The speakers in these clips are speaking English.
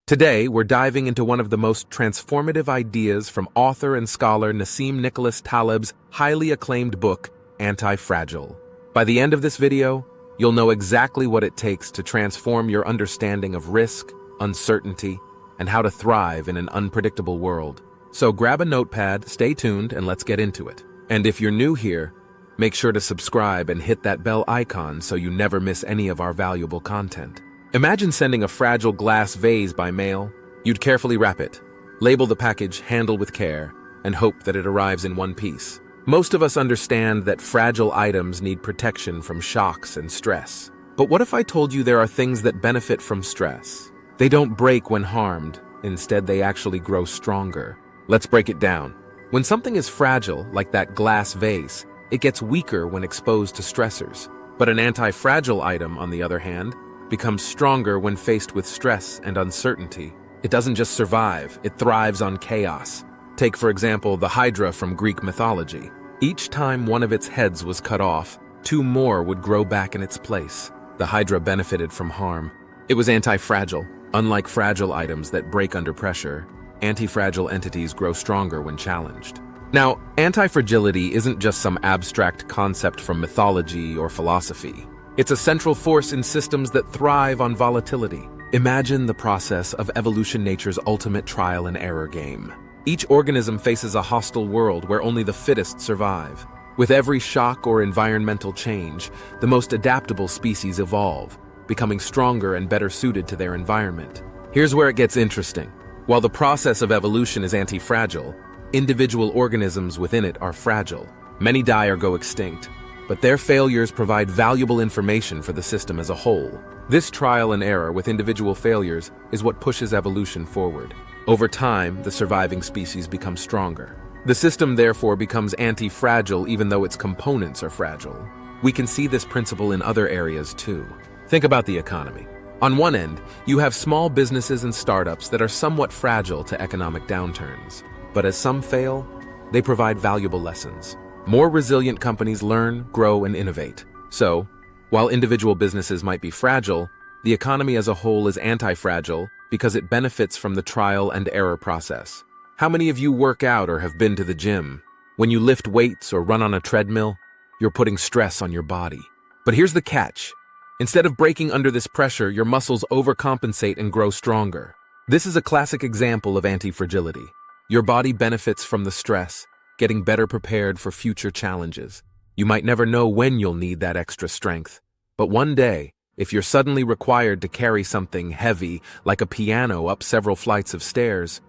Today, we're diving into one of the most transformative ideas from author and scholar Nassim Nicholas Taleb's highly acclaimed book, Antifragile. By the end of this video, you'll know exactly what it takes to transform your understanding of risk, uncertainty, and how to thrive in an unpredictable world. So grab a notepad, stay tuned, and let's get into it. And if you're new here, make sure to subscribe and hit that bell icon so you never miss any of our valuable content. Imagine sending a fragile glass vase by mail. You'd carefully wrap it, label the package, handle with care, and hope that it arrives in one piece. Most of us understand that fragile items need protection from shocks and stress. But what if I told you there are things that benefit from stress? They don't break when harmed. Instead, they actually grow stronger. Let's break it down. When something is fragile, like that glass vase, it gets weaker when exposed to stressors. But an anti-fragile item, on the other hand, becomes stronger when faced with stress and uncertainty. It doesn't just survive, it thrives on chaos. Take, for example, the Hydra from Greek mythology. Each time one of its heads was cut off, two more would grow back in its place. The Hydra benefited from harm. It was anti-fragile. Unlike fragile items that break under pressure, anti-fragile entities grow stronger when challenged. Now, antifragility isn't just some abstract concept from mythology or philosophy. It's a central force in systems that thrive on volatility. Imagine the process of evolution, nature's ultimate trial and error game. Each organism faces a hostile world where only the fittest survive. With every shock or environmental change, the most adaptable species evolve, becoming stronger and better suited to their environment. Here's where it gets interesting. While the process of evolution is anti-fragile, individual organisms within it are fragile. Many die or go extinct, but their failures provide valuable information for the system as a whole. This trial and error with individual failures is what pushes evolution forward. Over time, the surviving species become stronger. The system therefore becomes anti-fragile even though its components are fragile. We can see this principle in other areas too. Think about the economy. On one end, you have small businesses and startups that are somewhat fragile to economic downturns. But as some fail, they provide valuable lessons. More resilient companies learn, grow, and innovate. So, while individual businesses might be fragile, the economy as a whole is anti-fragile because it benefits from the trial and error process. How many of you work out or have been to the gym? When you lift weights or run on a treadmill, you're putting stress on your body. But here's the catch. Instead of breaking under this pressure, your muscles overcompensate and grow stronger. This is a classic example of antifragility. Your body benefits from the stress, getting better prepared for future challenges. You might never know when you'll need that extra strength. But one day, if you're suddenly required to carry something heavy, like a piano up several flights of stairs,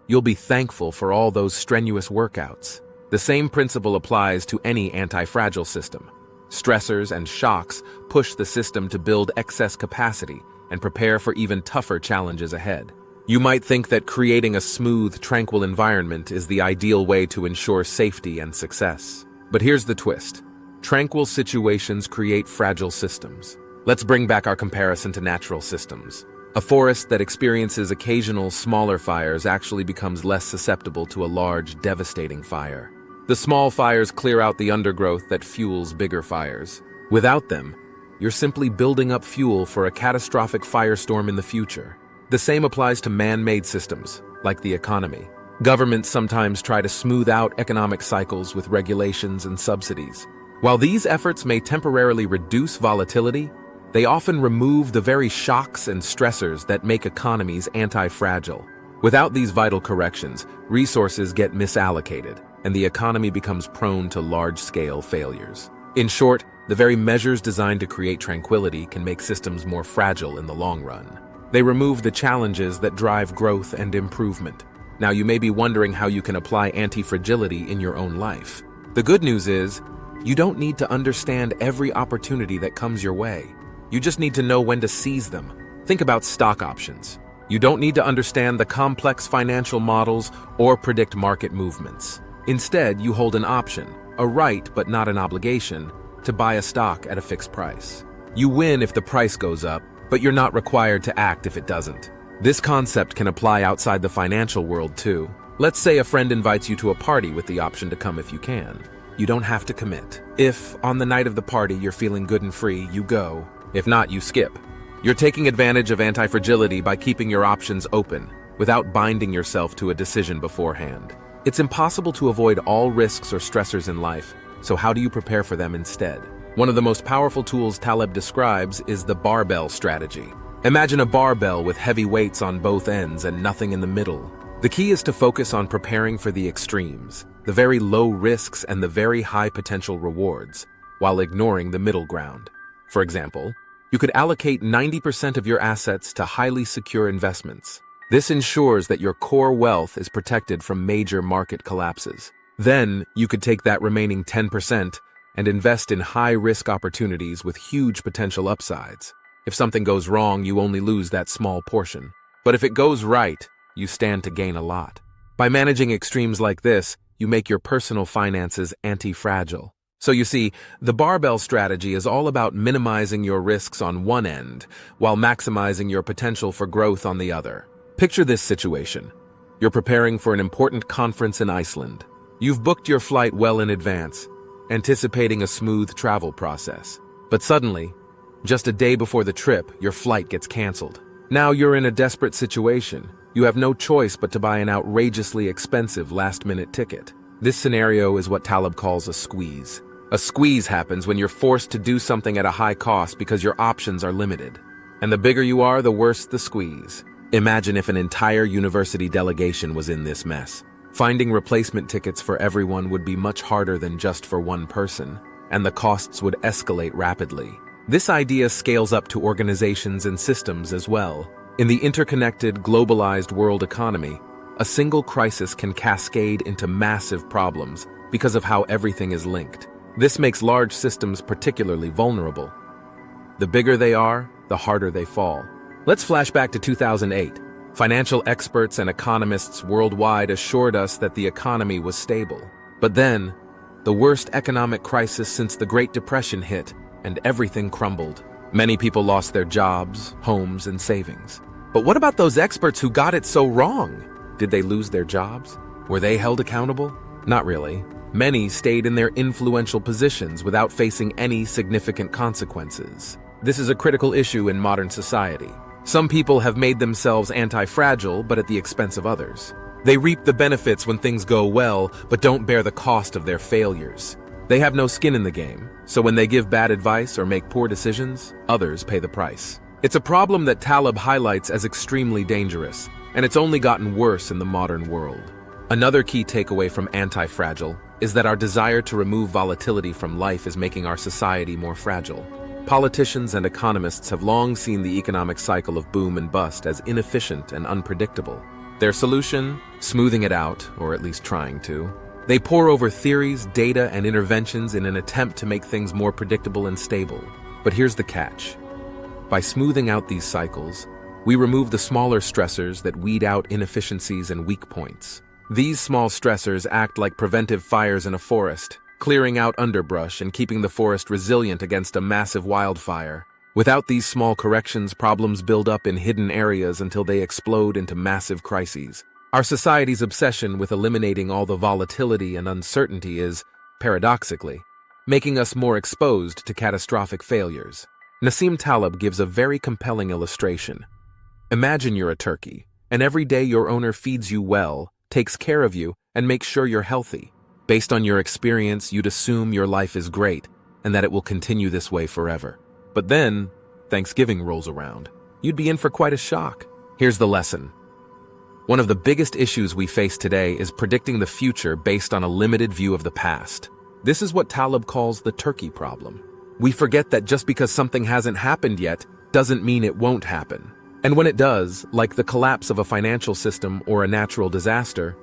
you'll be thankful for all those strenuous workouts. The same principle applies to any anti-fragile system. Stressors and shocks push the system to build excess capacity and prepare for even tougher challenges ahead. You might think that creating a smooth, tranquil environment is the ideal way to ensure safety and success. But here's the twist. Tranquil situations create fragile systems. Let's bring back our comparison to natural systems. A forest that experiences occasional smaller fires actually becomes less susceptible to a large, devastating fire. The small fires clear out the undergrowth that fuels bigger fires. Without them, you're simply building up fuel for a catastrophic firestorm in the future. The same applies to man-made systems, like the economy. Governments sometimes try to smooth out economic cycles with regulations and subsidies. While these efforts may temporarily reduce volatility, they often remove the very shocks and stressors that make economies anti-fragile. Without these vital corrections, resources get misallocated, and the economy becomes prone to large-scale failures. In short, the very measures designed to create tranquility can make systems more fragile in the long run. They remove the challenges that drive growth and improvement. Now, you may be wondering how you can apply anti-fragility in your own life. The good news is, you don't need to understand every opportunity that comes your way. You just need to know when to seize them. Think about stock options. You don't need to understand the complex financial models or predict market movements. Instead, you hold an option, a right but not an obligation, to buy a stock at a fixed price. You win if the price goes up, but you're not required to act if it doesn't. This concept can apply outside the financial world too. Let's say a friend invites you to a party with the option to come if you can. You don't have to commit. If, on the night of the party, you're feeling good and free, you go. If not, you skip. You're taking advantage of antifragility by keeping your options open, without binding yourself to a decision beforehand. It's impossible to avoid all risks or stressors in life, so how do you prepare for them instead? One of the most powerful tools Taleb describes is the barbell strategy. Imagine a barbell with heavy weights on both ends and nothing in the middle. The key is to focus on preparing for the extremes, the very low risks and the very high potential rewards, while ignoring the middle ground. For example, you could allocate 90% of your assets to highly secure investments. This ensures that your core wealth is protected from major market collapses. Then, you could take that remaining 10% and invest in high-risk opportunities with huge potential upsides. If something goes wrong, you only lose that small portion. But if it goes right, you stand to gain a lot. By managing extremes like this, you make your personal finances anti-fragile. So you see, the barbell strategy is all about minimizing your risks on one end, while maximizing your potential for growth on the other. Picture this situation. You're preparing for an important conference in Iceland. You've booked your flight well in advance, anticipating a smooth travel process. But suddenly, just a day before the trip, your flight gets canceled. Now you're in a desperate situation. You have no choice but to buy an outrageously expensive last-minute ticket. This scenario is what Taleb calls a squeeze. A squeeze happens when you're forced to do something at a high cost because your options are limited. And the bigger you are, the worse the squeeze. Imagine if an entire university delegation was in this mess. Finding replacement tickets for everyone would be much harder than just for one person, and the costs would escalate rapidly. This idea scales up to organizations and systems as well. In the interconnected, globalized world economy, a single crisis can cascade into massive problems because of how everything is linked. This makes large systems particularly vulnerable. The bigger they are, the harder they fall. Let's flash back to 2008. Financial experts and economists worldwide assured us that the economy was stable. But then, the worst economic crisis since the Great Depression hit, and everything crumbled. Many people lost their jobs, homes, and savings. But what about those experts who got it so wrong? Did they lose their jobs? Were they held accountable? Not really. Many stayed in their influential positions without facing any significant consequences. This is a critical issue in modern society. Some people have made themselves anti-fragile, but at the expense of others. They reap the benefits when things go well, but don't bear the cost of their failures. They have no skin in the game, so when they give bad advice or make poor decisions, others pay the price. It's a problem that Taleb highlights as extremely dangerous, and it's only gotten worse in the modern world. Another key takeaway from Antifragile is that our desire to remove volatility from life is making our society more fragile. Politicians and economists have long seen the economic cycle of boom and bust as inefficient and unpredictable. Their solution? Smoothing it out, or at least trying to. They pore over theories, data, and interventions in an attempt to make things more predictable and stable. But here's the catch. By smoothing out these cycles, we remove the smaller stressors that weed out inefficiencies and weak points. These small stressors act like preventive fires in a forest, clearing out underbrush and keeping the forest resilient against a massive wildfire. Without these small corrections, problems build up in hidden areas until they explode into massive crises. Our society's obsession with eliminating all the volatility and uncertainty is, paradoxically, making us more exposed to catastrophic failures. Nassim Taleb gives a very compelling illustration. Imagine you're a turkey, and every day your owner feeds you well, takes care of you, and makes sure you're healthy. Based on your experience, you'd assume your life is great, and that it will continue this way forever. But then, Thanksgiving rolls around. You'd be in for quite a shock. Here's the lesson. One of the biggest issues we face today is predicting the future based on a limited view of the past. This is what Taleb calls the turkey problem. We forget that just because something hasn't happened yet doesn't mean it won't happen. And when it does, like the collapse of a financial system or a natural disaster,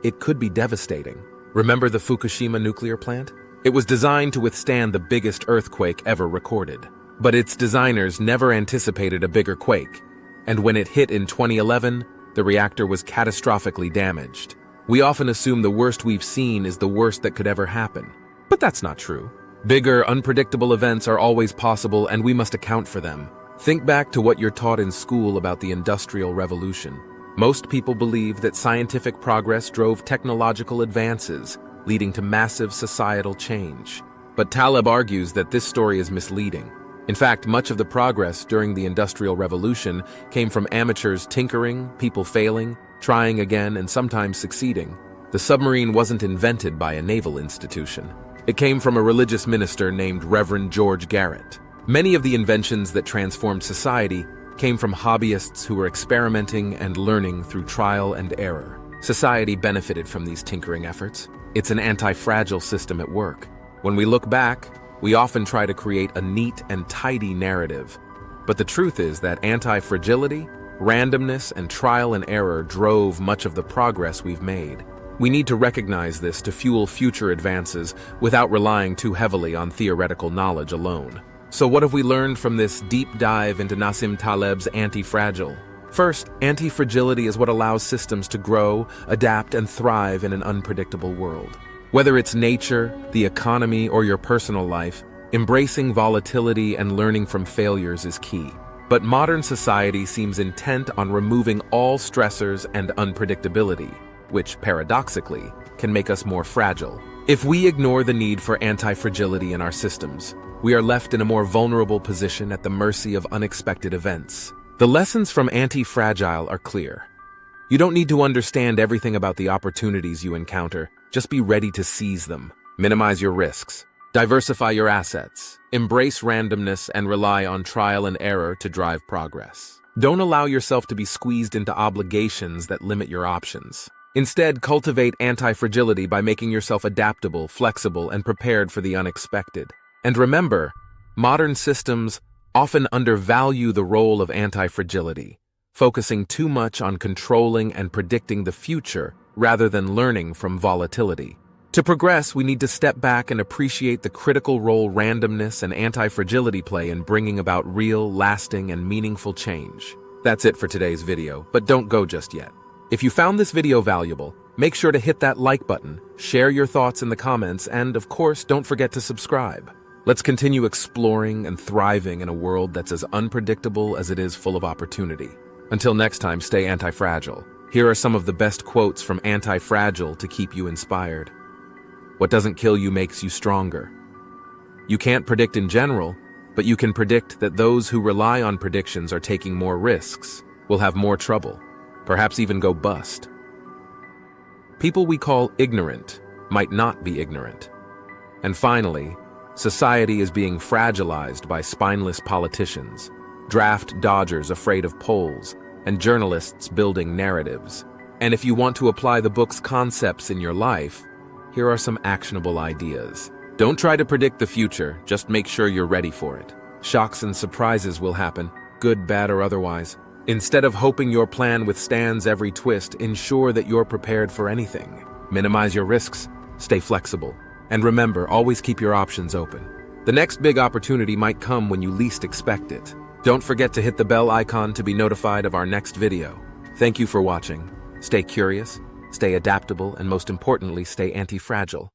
it could be devastating. Remember the Fukushima nuclear plant? It was designed to withstand the biggest earthquake ever recorded. But its designers never anticipated a bigger quake. And when it hit in 2011, the reactor was catastrophically damaged. We often assume the worst we've seen is the worst that could ever happen. But that's not true. Bigger, unpredictable events are always possible, and we must account for them. Think back to what you're taught in school about the Industrial Revolution. Most people believe that scientific progress drove technological advances, leading to massive societal change. But Taleb argues that this story is misleading. In fact, much of the progress during the Industrial Revolution came from amateurs tinkering, people failing, trying again, and sometimes succeeding. The submarine wasn't invented by a naval institution. It came from a religious minister named Reverend George Garrett. Many of the inventions that transformed society came from hobbyists who were experimenting and learning through trial and error. Society benefited from these tinkering efforts. It's an anti-fragile system at work. When we look back, we often try to create a neat and tidy narrative. But the truth is that anti-fragility, randomness, and trial and error drove much of the progress we've made. We need to recognize this to fuel future advances without relying too heavily on theoretical knowledge alone. So what have we learned from this deep dive into Nassim Taleb's Antifragile? First, antifragility is what allows systems to grow, adapt, and thrive in an unpredictable world. Whether it's nature, the economy, or your personal life, embracing volatility and learning from failures is key. But modern society seems intent on removing all stressors and unpredictability, which, paradoxically, can make us more fragile. If we ignore the need for anti-fragility in our systems, we are left in a more vulnerable position at the mercy of unexpected events. The lessons from Antifragile are clear. You don't need to understand everything about the opportunities you encounter. Just be ready to seize them. Minimize your risks. Diversify your assets. Embrace randomness and rely on trial and error to drive progress. Don't allow yourself to be squeezed into obligations that limit your options. Instead, cultivate anti-fragility by making yourself adaptable, flexible, and prepared for the unexpected. And remember, modern systems often undervalue the role of anti-fragility, focusing too much on controlling and predicting the future rather than learning from volatility. To progress, we need to step back and appreciate the critical role randomness and anti-fragility play in bringing about real, lasting, and meaningful change. That's it for today's video, but don't go just yet. If you found this video valuable, make sure to hit that like button, share your thoughts in the comments, and of course, don't forget to subscribe. Let's continue exploring and thriving in a world that's as unpredictable as it is full of opportunity. Until next time, stay anti-fragile. Here are some of the best quotes from Antifragile to keep you inspired. What doesn't kill you makes you stronger. You can't predict in general, but you can predict that those who rely on predictions are taking more risks, will have more trouble, perhaps even go bust. People we call ignorant might not be ignorant. And finally, society is being fragilized by spineless politicians, draft dodgers afraid of polls, and journalists building narratives. And if you want to apply the book's concepts in your life, here are some actionable ideas. Don't try to predict the future, just make sure you're ready for it. Shocks and surprises will happen, good, bad, or otherwise. Instead of hoping your plan withstands every twist, ensure that you're prepared for anything. Minimize your risks, stay flexible, and remember, always keep your options open. The next big opportunity might come when you least expect it. Don't forget to hit the bell icon to be notified of our next video. Thank you for watching. Stay curious, stay adaptable, and most importantly, stay anti-fragile.